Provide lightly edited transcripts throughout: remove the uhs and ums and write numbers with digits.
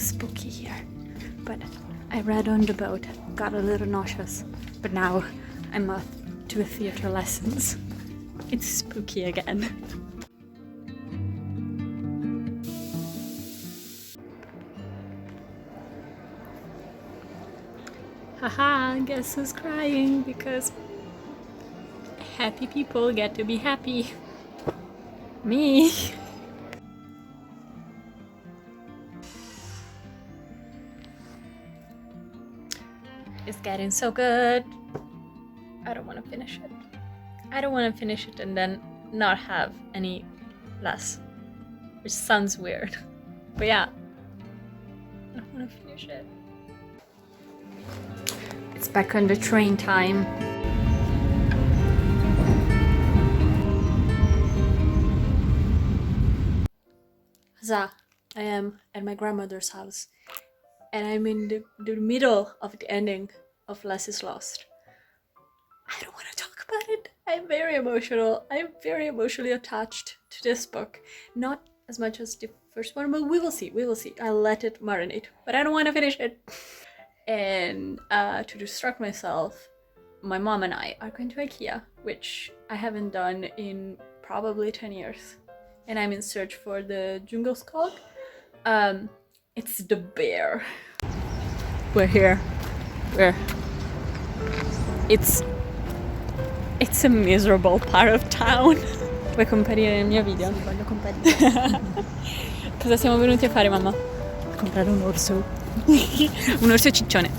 spooky here. But I read on the boat, got a little nauseous, but now I'm off to a theater lessons. It's spooky again. Haha, guess who's crying? Because happy people get to be happy. Me. It's getting so good. I don't want to finish it. I don't want to finish it and then not have any less. Which sounds weird. But yeah. I don't want to finish it. It's back on the train time. Huzzah! I am at my grandmother's house. And I'm in the middle of the ending of Less is Lost. I don't want to talk about it. I'm very emotional. I'm very emotionally attached to this book. Not as much as the first one, but we will see. We will see. I'll let it marinate. But I don't want to finish it. And to distract myself, my mom and I are going to IKEA, which I haven't done in probably 10 years. And I'm in search for the Djungelskog. It's the bear. We're here. It's a miserable part of town. Vuoi comparire nel mio video? Sì, voglio comparire. Cosa siamo venuti a fare, mamma? A comprare un orso. Un orso ciccione.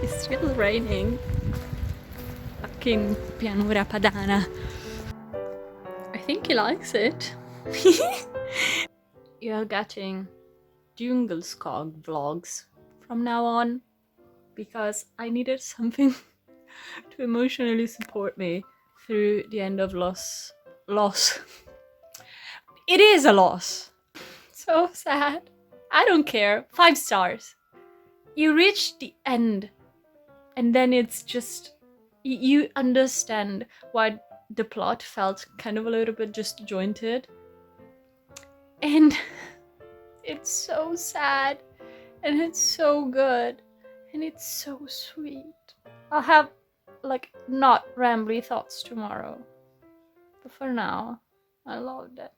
It's still raining. Fucking pianura padana. I think he likes it. You're getting Djungelskog vlogs from now on because I needed something to emotionally support me through the end of loss. It is a loss. So sad. I don't care. 5 stars. You reach the end and then it's just you understand why the plot felt kind of a little bit disjointed. And it's so sad and it's so good and it's so sweet. I'll have like not rambly thoughts tomorrow. But for now, I loved it.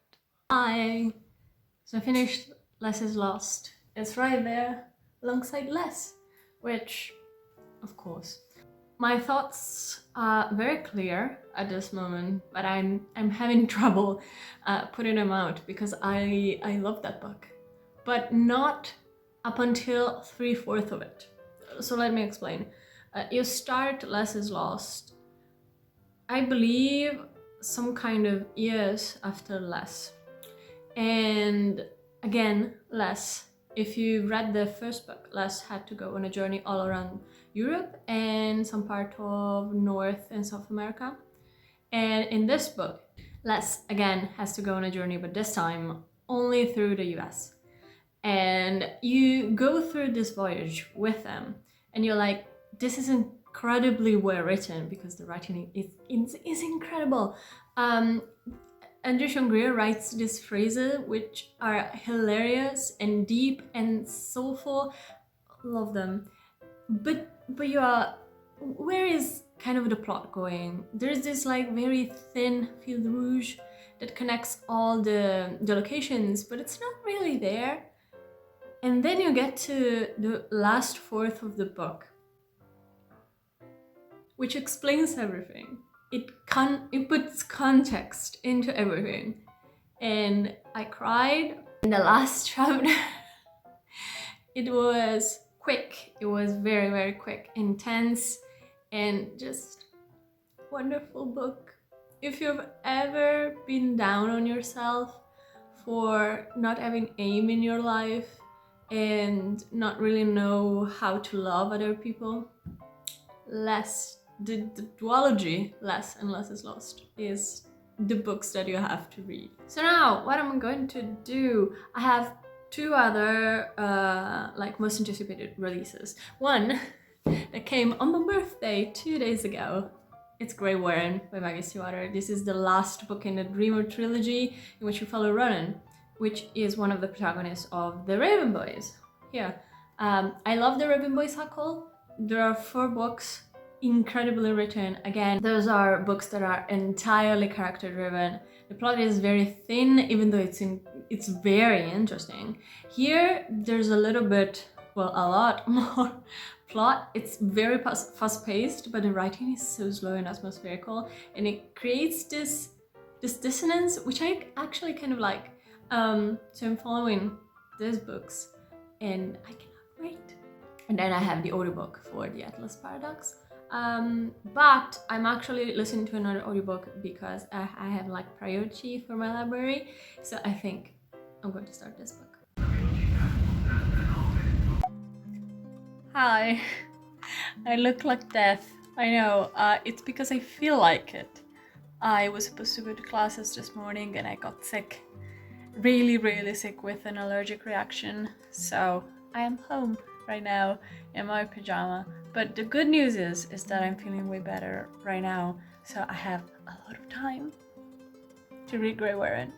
So I finished Less is Lost. It's right there alongside Less, which, of course. My thoughts are very clear at this moment, but I'm having trouble putting them out because I love that book, but not up until 3/4 of it. So let me explain. You start Less is Lost, I believe, some kind of years after Less. And again, Less, if you read the first book, Less had to go on a journey all around Europe and some part of North and South America. And in this book, Less again has to go on a journey, but this time only through the US. And you go through this voyage with them and you're like, this is incredibly well written because the writing is incredible. Andrew Sean Greer writes these phrases which are hilarious and deep and soulful. Love them. But you are, where is kind of the plot going? There's this like very thin fil rouge that connects all the locations, but it's not really there. And then you get to the last 1/4 of the book, which explains everything. It puts context into everything. And I cried in the last chapter. It was quick. It was very, very quick, intense, and just wonderful book. If you've ever been down on yourself for not having aim in your life and not really know how to love other people, the duology Less and Less is Lost is the books that you have to read. So now what I'm going to do, I have 2 other like most anticipated releases. One that came on my birthday 2 days ago. It's Greywaren by Maggie Stiefvater. This is the last book in the Dreamer trilogy in which we follow Ronan, which is one of the protagonists of the Raven Boys. Here, I love the Raven Boys cycle. There are 4 books, incredibly written. Again, those are books that are entirely character driven. The plot is very thin, even though it's very interesting. Here, there's a little bit, well, a lot more plot. It's very fast-paced, but the writing is so slow and atmospherical, and it creates this dissonance, which I actually kind of like. So I'm following these books, and I cannot wait. And then I have the audiobook for the Atlas Paradox. But I'm actually listening to another audiobook because I have like priority for my library. So I think I'm going to start this book. Hi, I look like death. I know, it's because I feel like it. I was supposed to go to classes this morning and I got sick. Really sick with an allergic reaction. So I am home right now in my pajama. But the good news is that I'm feeling way better right now. So I have a lot of time to read Greywaren.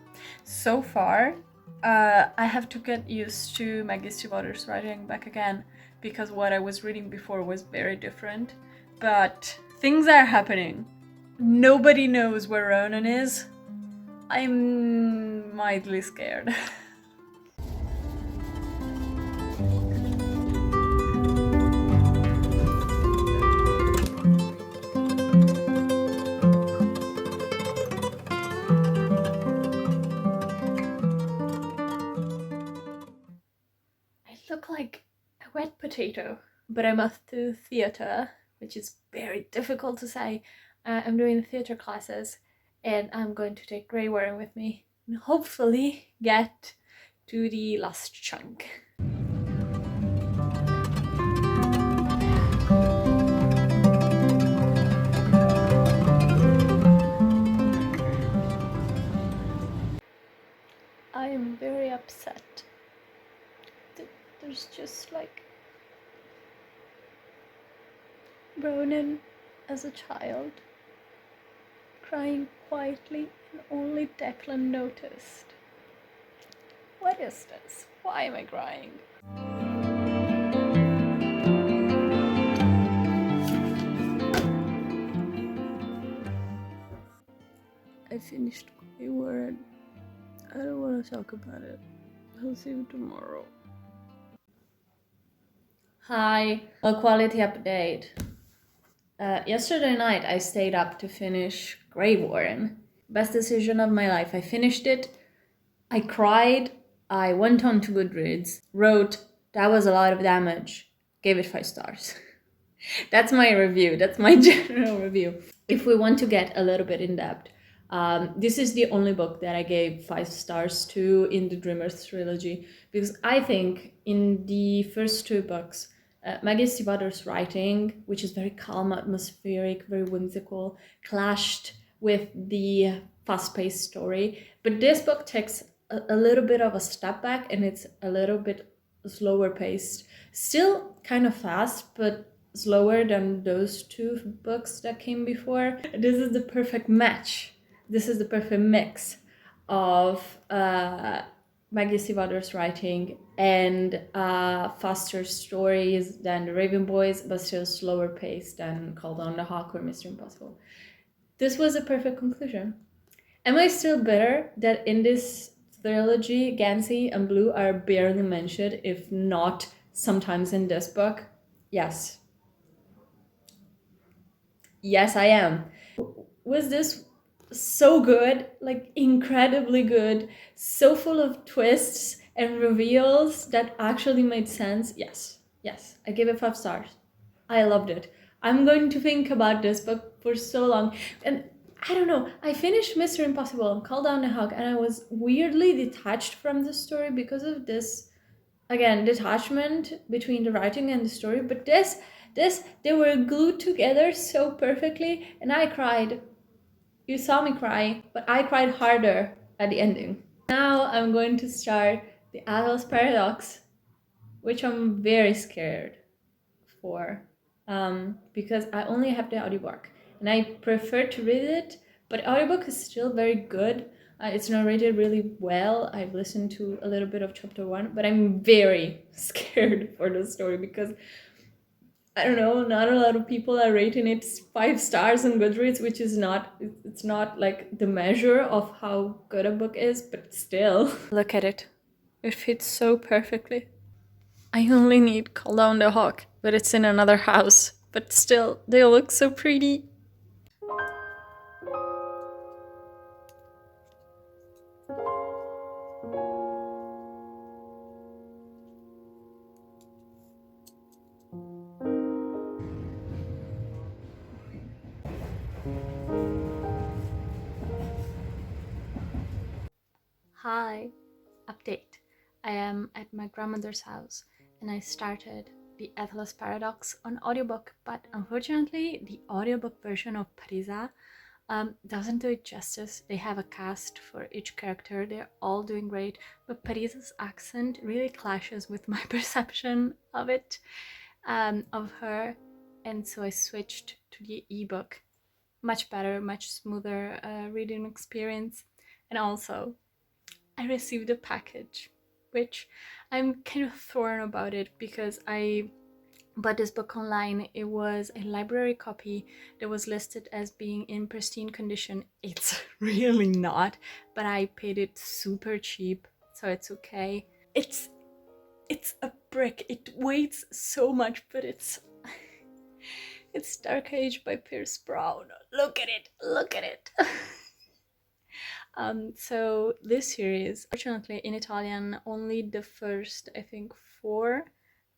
So far, I have to get used to Maggie Stiefvater's writing back again, because what I was reading before was very different. But things are happening. Nobody knows where Ronan is. I'm mildly scared. I look like a wet potato, but I'm off to theater, which is very difficult to say. I'm doing theater classes, and I'm going to take Greywaren with me and hopefully get to the last chunk. I am very upset. There's just like Ronan as a child, crying quietly, and only Declan noticed. What is this? Why am I crying? I finished Greywaren. I don't want to talk about it. I'll see you tomorrow. Hi, a quality update. Yesterday night I stayed up to finish Greywaren. Best decision of my life. I finished it. I cried. I went on to Goodreads, wrote, "That was a lot of damage," gave it 5 stars. That's my review. That's my general review. If we want to get a little bit in depth, this is the only book that I gave 5 stars to in the Dreamers trilogy, because I think in the first 2 books, Maggie Stiefvater's writing, which is very calm, atmospheric, very whimsical, clashed with the fast-paced story. But this book takes a little bit of a step back, and it's a little bit slower paced. Still kind of fast, but slower than those 2 books that came before. This is the perfect match. This is the perfect mix of Maggie Stiefvater's writing and faster stories than the Raven Boys, but still slower paced than Call Down the Hawk or Mr. Impossible. This was a perfect conclusion. Am I still bitter that in this trilogy, Gansey and Blue are barely mentioned, if not sometimes in this book? Yes. Yes, I am. Was this so good, like incredibly good, so full of twists and reveals that actually made sense? Yes, I give it 5 stars. I loved it. I'm going to think about this book for so long. And I don't know, I finished Mr. Impossible and Call Down the Hawk, and I was weirdly detached from the story because of this, again, detachment between the writing and the story. But this, they were glued together so perfectly, and I cried. You saw me cry, but I cried harder at the ending. Now I'm going to start the Atlas Paradox, which I'm very scared for. because I only have the audiobook and I prefer to read it, but audiobook is still very good. It's narrated really well. I've listened to a little bit of chapter 1, but I'm very scared for the story because I don't know, not a lot of people are rating it 5 stars on Goodreads, which is it's not like the measure of how good a book is, but still. Look at it. It fits so perfectly. I only need Call Down the Hawk, but it's in another house. But still, they look so pretty. Hi, update. I am at my grandmother's house and I started the Atlas Paradox on audiobook, but unfortunately the audiobook version of Parisa doesn't do it justice. They have a cast for each character, they're all doing great, but Parisa's accent really clashes with my perception of it, of her, and so I switched to the ebook. Much better, much smoother reading experience. And also, I received a package, which I'm kind of torn about it because I bought this book online. It was a library copy that was listed as being in pristine condition. It's really not, but I paid it super cheap, so it's okay. It's a brick. It weighs so much, but it's Dark Age by Pierce Brown. Look at it. Look at it. So this series, fortunately in Italian, only the first, I think, 4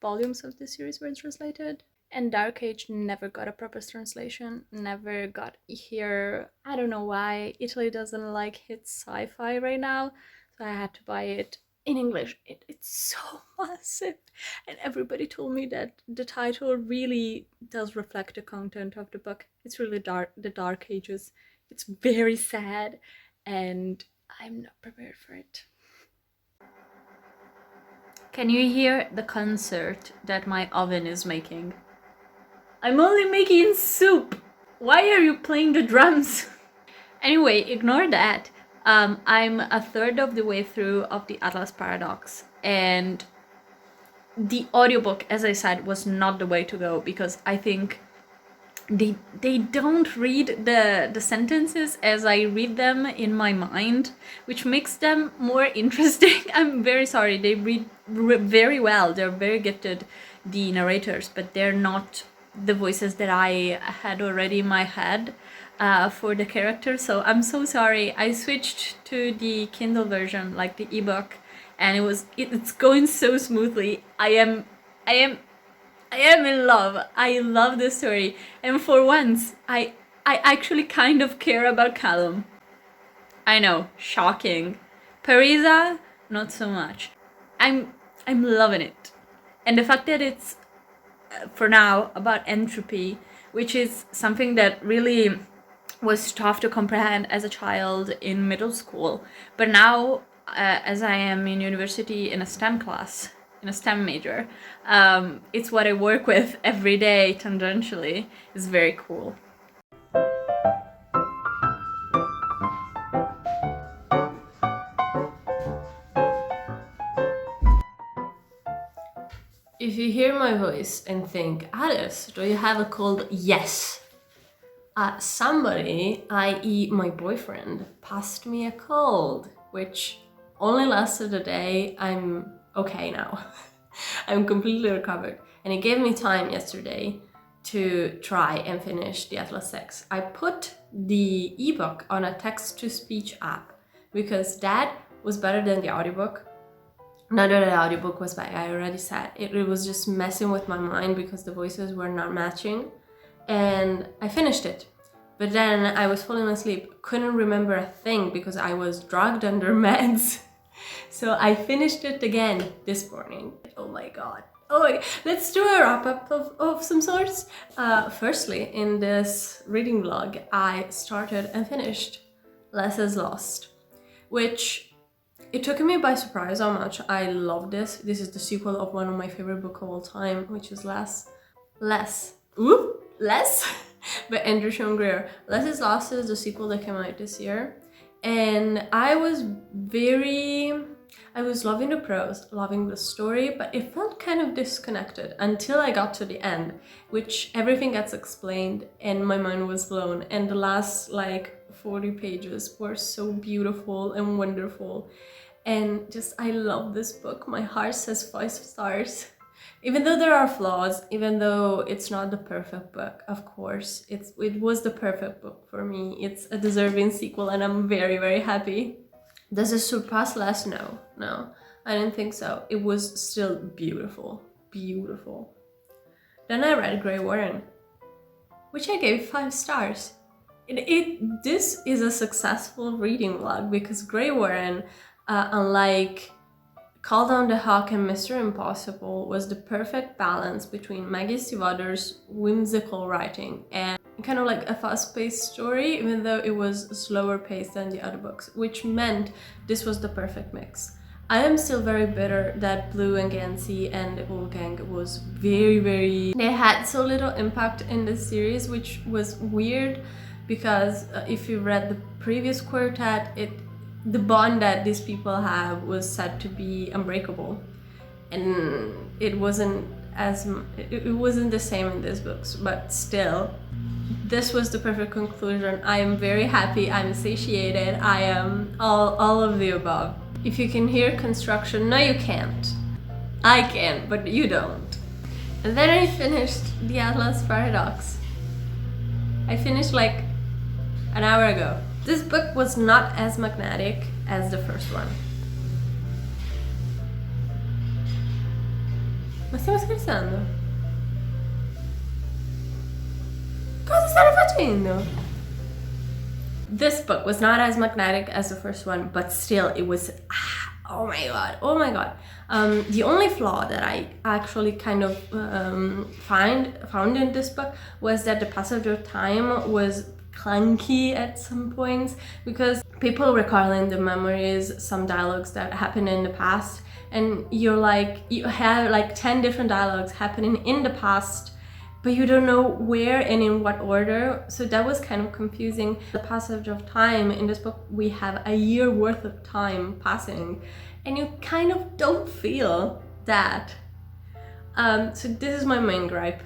volumes of this series were translated. And Dark Age never got a proper translation, never got here. I don't know why. Italy doesn't like hit sci-fi right now, so I had to buy it in English. It's so massive, and everybody told me that the title really does reflect the content of the book. It's really dark, the Dark Ages. It's very sad, and I'm not prepared for it. Can you hear the concert that my oven is making? I'm only making soup. Why are you playing the drums? Anyway, ignore that. I'm a third of the way through of the Atlas Paradox, and the audiobook, as I said, was not the way to go because I think they don't read the sentences as I read them in my mind, which makes them more interesting. I'm very sorry. They read very well. They're very gifted, the narrators, but they're not the voices that I had already in my head for the characters. So I'm so sorry. I switched to the Kindle version, like the ebook, and it's going so smoothly. I am in love. I love this story. And for once, I actually kind of care about Callum. I know, shocking. Parisa, not so much. I'm loving it. And the fact that it's, for now, about entropy, which is something that really was tough to comprehend as a child in middle school. But now, as I am in university in a STEM class, in a STEM major, it's what I work with every day tangentially. It's very cool. If you hear my voice and think, Alice, do you have a cold? Yes. Somebody, i.e. my boyfriend, passed me a cold, which only lasted a day. I'm okay now. I'm completely recovered. And he gave me time yesterday to try and finish the Atlas 6. I put the ebook on a text-to-speech app because that was better than the audiobook. Not that the audiobook was bad, I already said. It was just messing with my mind because the voices were not matching. And I finished it. But then I was falling asleep, couldn't remember a thing because I was drugged under meds. So I finished it again this morning. Oh my god. Oh, let's do a wrap-up of some sorts. Firstly, in this reading vlog, I started and finished Less is Lost, which it took me by surprise how much I love this. This is the sequel of one of my favorite books of all time, which is Less. Less Less by Andrew Sean Greer. Less is Lost is the sequel that came out this year, and I was loving the prose, loving the story, but it felt kind of disconnected until I got to the end, which everything gets explained and my mind was blown, and the last like 40 pages were so beautiful and wonderful, and just I love this book. My heart says 5 stars. Even though there are flaws, even though it's not the perfect book, of course, it was the perfect book for me. It's a deserving sequel and I'm very, very happy. Does it surpass Less? No, I didn't think so. It was still beautiful, beautiful. Then I read Greywaren, which I gave 5 stars. This is a successful reading vlog because Greywaren, unlike Call Down the Hawk and Mr. Impossible, was the perfect balance between Maggie Stiefvater's whimsical writing and kind of like a fast-paced story, even though it was slower paced than the other books, which meant this was the perfect mix. I am still very bitter that Blue and Gansey and the Wolfgang was very... They had so little impact in this series, which was weird because if you read the previous quartet, the bond that these people have was said to be unbreakable, and it wasn't the same in these books, but still this was the perfect conclusion. I am very happy, I'm satiated, I am all of the above. If you can hear construction, no you can't. I can, but you don't. And then I finished The Atlas Paradox. I finished like an hour ago. This book was not as magnetic as the first one. Ma stiamo scherzando? Cosa stanno facendo? This book was not as magnetic as the first one, but still it was, oh my god. The only flaw that I actually kind of found in this book was that the passage of time was clunky at some points, because people recalling the memories, some dialogues that happened in the past, and you have like 10 different dialogues happening in the past, but you don't know where and in what order, so that was kind of confusing. The passage of time in this book, we have a year worth of time passing, and you kind of don't feel that. So this is my main gripe.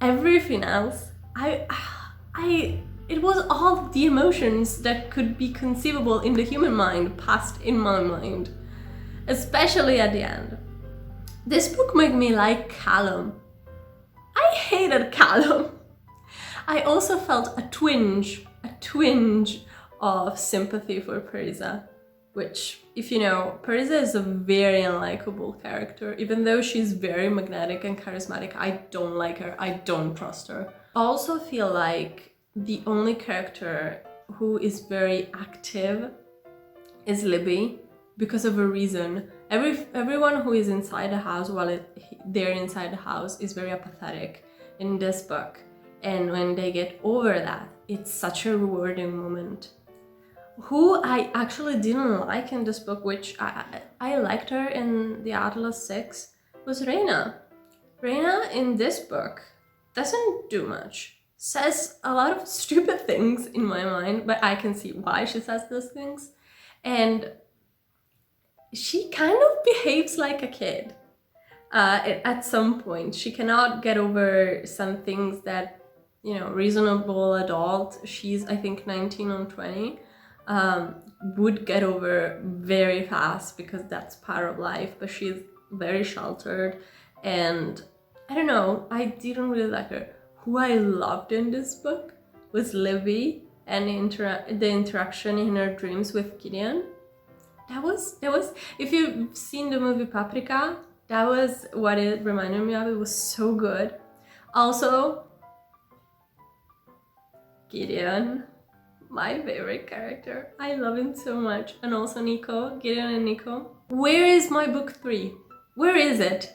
Everything else, it was all the emotions that could be conceivable in the human mind passed in my mind, especially at the end. This book made me like Callum. I hated Callum. I also felt a twinge of sympathy for Parisa, which, if you know, Parisa is a very unlikable character. Even though she's very magnetic and charismatic, I don't like her, I don't trust her. I also feel like the only character who is very active is Libby, because of a reason. Everyone who is inside the house while they're inside the house is very apathetic in this book, and when they get over that, it's such a rewarding moment. Who I actually didn't like in this book, which I liked her in the Atlas 6, was Reina. Reina in this book doesn't do much. Says a lot of stupid things in my mind, but I can see why she says those things. And she kind of behaves like a kid. At some point, she cannot get over some things that, you know, reasonable adult, she's I think 19 or 20, would get over very fast, because that's part of life, but she's very sheltered, and I don't know, I didn't really like her. Who I loved in this book was Libby, and the interaction in her dreams with Gideon. That was, if you've seen the movie Paprika, that was what it reminded me of. It was so good. Also, Gideon, my favorite character. I love him so much. And also Nico, Gideon and Nico. Where is my book 3? Where is it?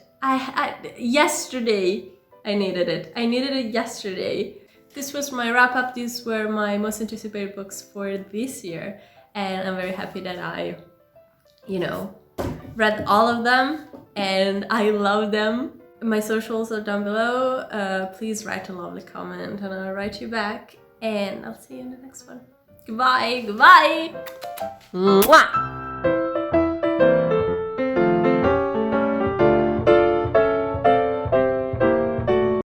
Yesterday I needed it. I needed it yesterday. This was my wrap up. These were my most anticipated books for this year. And I'm very happy that I, you know, read all of them and I love them. My socials are down below. Please write a lovely comment and I'll write you back. And I'll see you in the next one. Goodbye. Goodbye. Mwah.